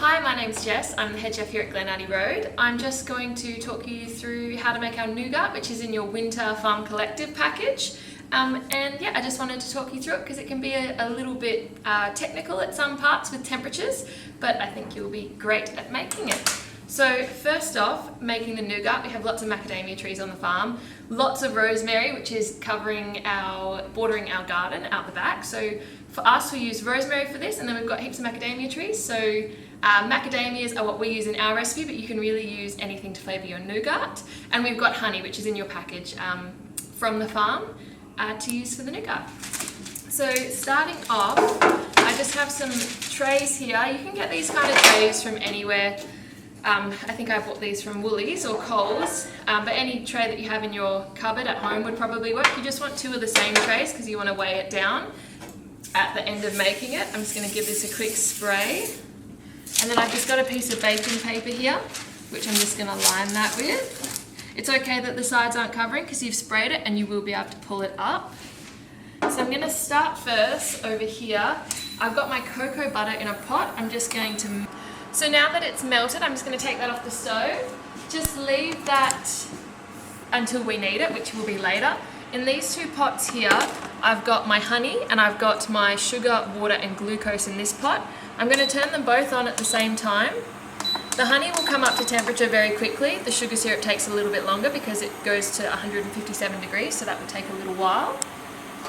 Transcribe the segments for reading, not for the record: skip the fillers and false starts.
Hi, my name's Jess. I'm the head chef here at Glenaddy Road. I'm just going to talk you through how to make our nougat, which is in your winter farm collective package. And yeah, I just wanted to talk you through it because it can be a little bit technical at some parts with temperatures, but I think you'll be great at making it. So first off, making the nougat, we have lots of macadamia trees on the farm, lots of rosemary, which is bordering our garden out the back. So for us, we use rosemary for this, and then we've got heaps of macadamia trees. So macadamias are what we use in our recipe, but you can really use anything to flavour your nougat. And we've got honey, which is in your package from the farm to use for the nougat. So starting off, I just have some trays here. You can get these kind of trays from anywhere. I think I bought these from Woolies or Coles, but any tray that you have in your cupboard at home would probably work. You just want two of the same trays because you want to weigh it down at the end of making it. I'm just going to give this a quick spray. And then I've just got a piece of baking paper here, which I'm just going to line that with. It's okay that the sides aren't covering because you've sprayed it and you will be able to pull it up. So I'm going to start first over here. I've got my cocoa butter in a pot. I'm just going to... So now that it's melted, I'm just going to take that off the stove. Just leave that until we need it, which will be later. In these two pots here, I've got my honey and I've got my sugar, water and glucose in this pot. I'm going to turn them both on at the same time. The honey will come up to temperature very quickly. The sugar syrup takes a little bit longer because it goes to 157 degrees, so that will take a little while.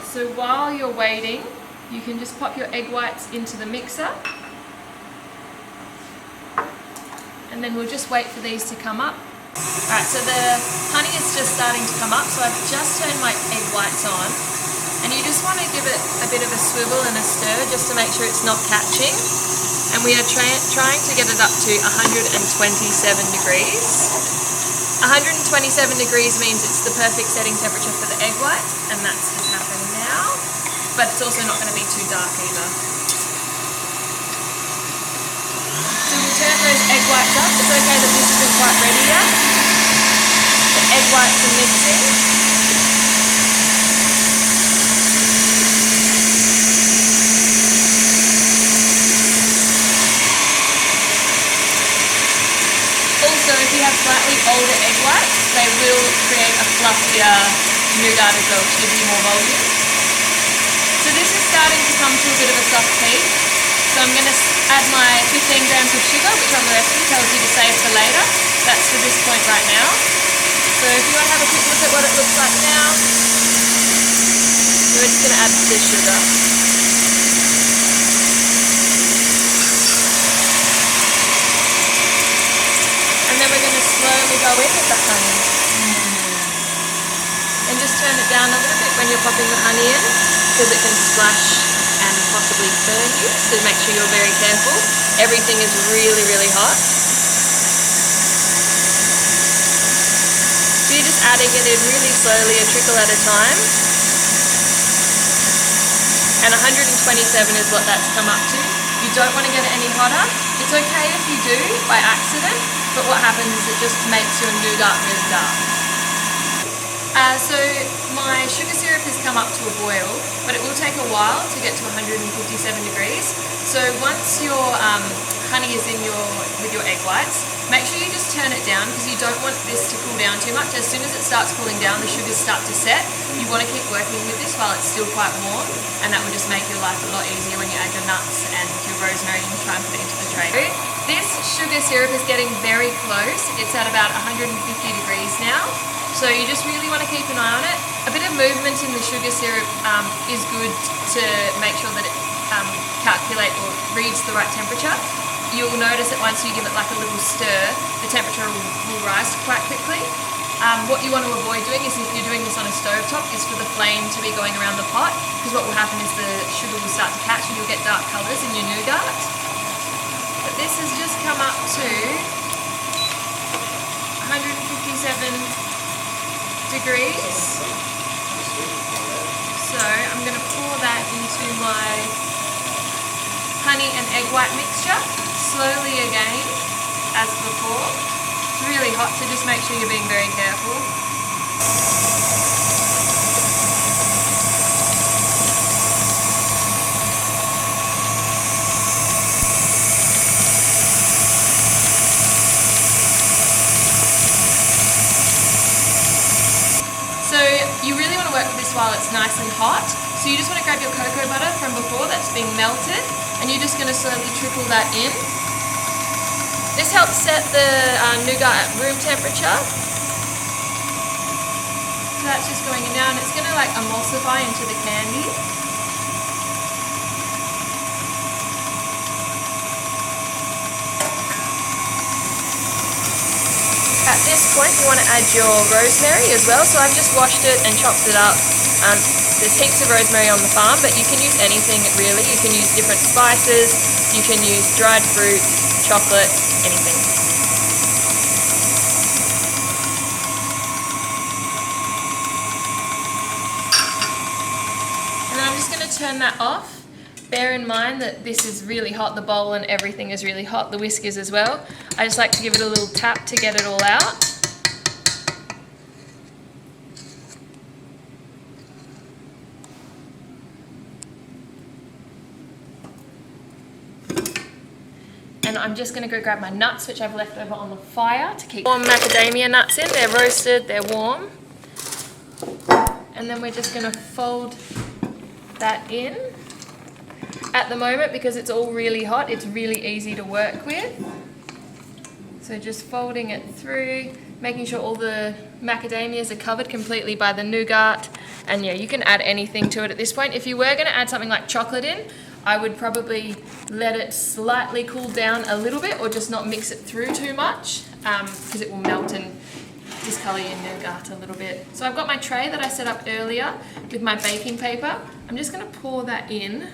So while you're waiting, you can just pop your egg whites into the mixer. And then we'll just wait for these to come up. Alright, so the honey is just starting to come up, so I've just turned my egg whites on. And you just want to give it a bit of a swivel and a stir just to make sure it's not catching. And we are trying to get it up to 127 degrees. 127 degrees means it's the perfect setting temperature for the egg whites, and that's just happening now. But it's also not going to be too dark either. Turn those egg whites up. It's okay that this isn't quite ready yet. The egg whites are mixing. Also, if you have slightly older egg whites, they will create a fluffier nougat as well, which gives you more volume. So this is starting to come to a bit of a soft heat. So I'm going to add my 15 grams of sugar, which on the recipe tells you to save for later. That's for this point right now. So if you want to have a quick look at what it looks like now, we're just going to add the sugar. And then we're going to slowly go in with the honey. And just turn it down a little bit when you're popping the honey in, because it can splash and possibly burn you, so make sure you're very careful. Everything is really, really hot. So you're just adding it in really slowly, a trickle at a time. And 127 is what that's come up to. You don't want to get it any hotter. It's okay if you do by accident, but what happens is it just makes your nougat really dark. So my sugar syrup has come up to a boil, but it will take a while to get to 157 degrees. So once your honey is in with your egg whites, make sure you just turn it down because you don't want this to cool down too much. As soon as it starts cooling down, the sugars start to set. You want to keep working with this while it's still quite warm, and that will just make your life a lot easier when you add your nuts and your rosemary and try and put it into the tray. This sugar syrup is getting very close. It's at about 150 degrees now. So you just really want to keep an eye on it. A bit of movement in the sugar syrup is good to make sure that it reads the right temperature. You'll notice that once you give it like a little stir, the temperature will rise quite quickly. What you want to avoid doing is, if you're doing this on a stovetop, is for the flame to be going around the pot, because what will happen is the sugar will start to catch and you'll get dark colours in your nougat. But this has just come up to 157 degrees. So I'm going to pour that into my honey and egg white mixture slowly again as before. It's really hot, so just make sure you're being very careful. while it's nice and hot. So you just want to grab your cocoa butter from before that's been melted, and you're just going to slowly trickle that in. This helps set the nougat at room temperature. So that's just going in now, and it's going to like emulsify into the candy. At this point you want to add your rosemary as well, so I've just washed it and chopped it up. There's heaps of rosemary on the farm, but you can use anything really. You can use different spices, you can use dried fruit, chocolate, anything. And then I'm just going to turn that off. Bear in mind that this is really hot, the bowl and everything is really hot, the whisk is as well. I just like to give it a little tap to get it all out. And I'm just going to go grab my nuts, which I've left over on the fire to keep warm macadamia nuts in. They're roasted, they're warm. And then we're just going to fold that in. At the moment, because it's all really hot, it's really easy to work with. So just folding it through, making sure all the macadamias are covered completely by the nougat. And yeah, you can add anything to it at this point. If you were going to add something like chocolate in, I would probably let it slightly cool down a little bit, or just not mix it through too much, because it will melt and discolor your nougat a little bit. So I've got my tray that I set up earlier with my baking paper. I'm just going to pour that in.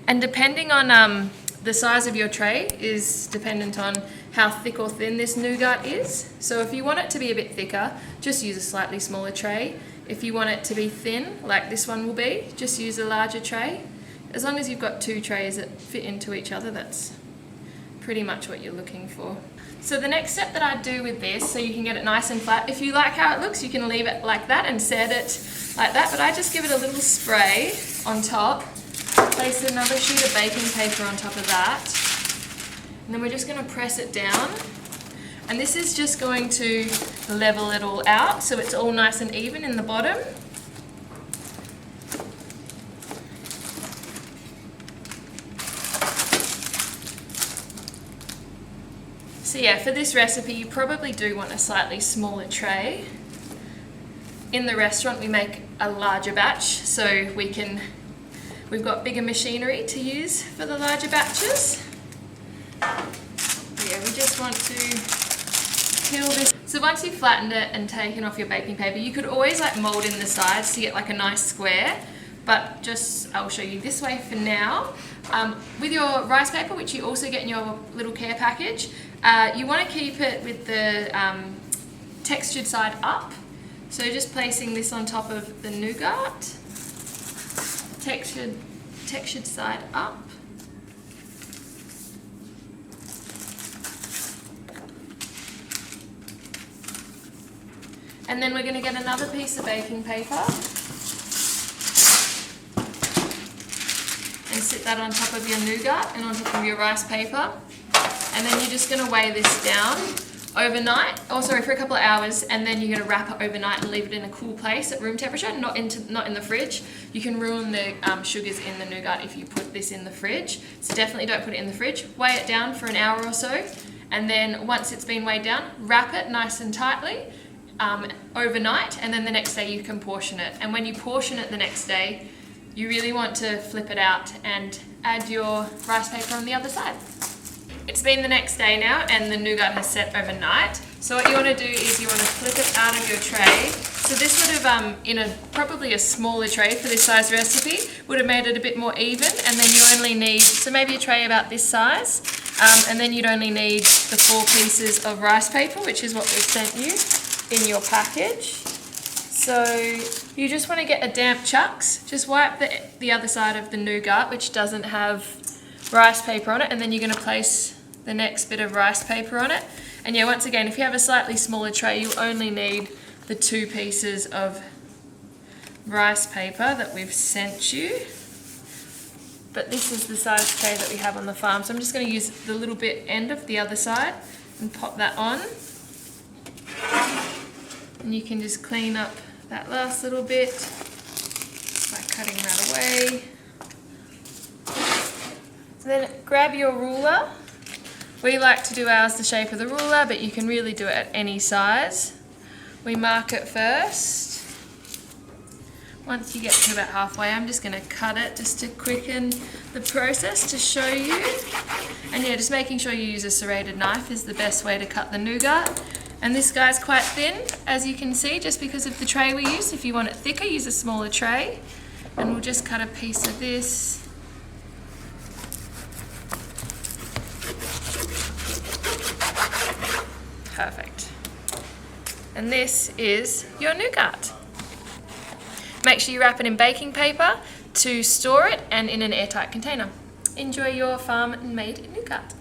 And depending on the size of your tray is dependent on how thick or thin this nougat is. So if you want it to be a bit thicker, just use a slightly smaller tray. If you want it to be thin, like this one will be, just use a larger tray. As long as you've got two trays that fit into each other, that's pretty much what you're looking for. So the next step that I do with this, so you can get it nice and flat, if you like how it looks, you can leave it like that and set it like that, but I just give it a little spray on top. Place another sheet of baking paper on top of that, and then we're just going to press it down, and this is just going to level it all out so it's all nice and even in the bottom. So yeah, for this recipe you probably do want a slightly smaller tray. In the restaurant we make a larger batch, so we've got bigger machinery to use for the larger batches. Yeah, we just want to peel this. So once you've flattened it and taken off your baking paper, you could always like mold in the sides to get like a nice square, but just I'll show you this way for now. With your rice paper, which you also get in your little care package, you want to keep it with the textured side up. So just placing this on top of the nougat. Textured side up. And then we're going to get another piece of baking paper and sit that on top of your nougat and on top of your rice paper. And then you're just going to weigh this down overnight, for a couple of hours, and then you're going to wrap it overnight and leave it in a cool place at room temperature, not in the fridge. You can ruin the sugars in the nougat if you put this in the fridge, so definitely don't put it in the fridge. Weigh it down for an hour or so, and then once it's been weighed down, wrap it nice and tightly overnight, and then the next day you can portion it. And when you portion it the next day, you really want to flip it out and add your rice paper on the other side. It's been the next day now and the nougat has set overnight. So what you want to do is you want to flip it out of your tray. So this would have, in probably a smaller tray for this size recipe, would have made it a bit more even, and then you only need, so maybe a tray about this size, and then you'd only need the 4 pieces of rice paper, which is what we've sent you in your package. So you just want to get a damp chucks, just wipe the other side of the nougat, which doesn't have rice paper on it, and then you're going to place the next bit of rice paper on it. And yeah, once again, if you have a slightly smaller tray, you only need the 2 pieces of rice paper that we've sent you. But this is the size tray that we have on the farm, so I'm just going to use the little bit end of the other side and pop that on. And you can just clean up that last little bit by cutting that away. So then grab your ruler. We like to do ours the shape of the ruler, but you can really do it at any size. We mark it first. Once you get to about halfway, I'm just going to cut it just to quicken the process to show you. And yeah, just making sure you use a serrated knife is the best way to cut the nougat. And this guy's quite thin, as you can see, just because of the tray we use. If you want it thicker, use a smaller tray. And we'll just cut a piece of this. Perfect. And this is your nougat. Make sure you wrap it in baking paper to store it and in an airtight container. Enjoy your farm-made nougat.